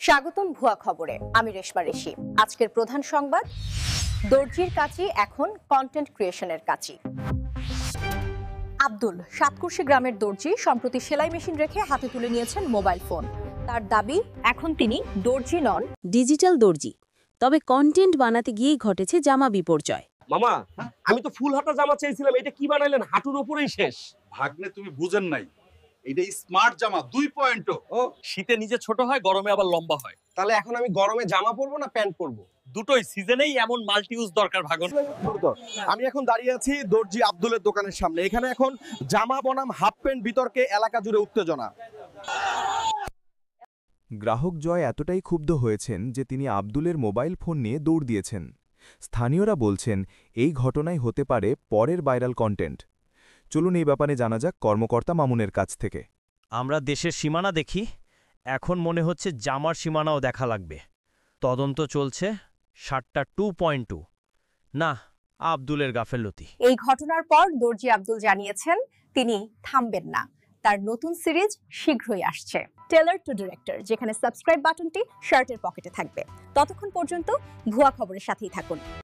স্বাগতম ভুয়া খবরে, আমি রেশমা ঋষি। আজকের প্রধান সংবাদ, দর্জির কাছে এখন কন্টেন্ট ক্রিয়েশনের কাছে। আব্দুল, সাতকুর্শি গ্রামের দর্জি, সম্প্রতি সেলাই মেশিন রেখে হাতে তুলে নিয়েছেন মোবাইল ফোন। তার দাবি, এখন তিনি দর্জি নন, ডিজিটাল দর্জি। তবে কন্টেন্ট বানাতে গিয়েই ঘটেছে জামা বিপর্যয়। মামা, আমি তো ফুল হাতা জামা চাইছিলাম, এটা কি বানাইলেন? হাঁটুর উপরেই শেষ। ভাগ্নে, তুমি বুঝেন নাই, এটা স্মার্ট জামা 2.0। ও, শীতে নিজে ছোট হয়, গরমে আবার লম্বা হয়। তাহলে এখন আমি গরমে জামা পরবো না প্যান্ট পরবো? দুটোই সিজনেই এমন মাল্টি ইউজ দরকার ভাগন। আমি এখন দাঁড়িয়ে আছি দর্জি আব্দুলের দোকানের সামনে। এখানে এখন জামা বনাম হাফ প্যান্ট বিতর্কে এলাকা জুড়ে উত্তেজনা। গ্রাহক জয় এতটাই ক্ষুব্ধ হয়েছেন যে তিনি আব্দুলের মোবাইল ফোন নিয়ে দৌড় দিয়েছেন। স্থানীয়রা বলছেন এই ঘটনাই হতে পারে পরের ভাইরাল কন্টেন্ট। চলুন এই ব্যাপারে জানা যাক কর্মকর্তা মামুনের কাছ থেকে। আমরা দেশের সীমানা দেখি, এখন মনে হচ্ছে জামার সীমানাও দেখা লাগবে। তদন্ত চলছে, 7টা 2.2। না, আব্দুলের গাফেলতি। এই ঘটনার পর দর্জি আব্দুল জানিয়েছেন তিনি থামবেন না। তার নতুন সিরিজ শীঘ্রই আসছে, টেলার টু ডিরেক্টর, যেখানে সাবস্ক্রাইব বাটনটি শার্টের পকেটে থাকবে। ততক্ষণ পর্যন্ত ভুয়া খবরের সাথেই থাকুন।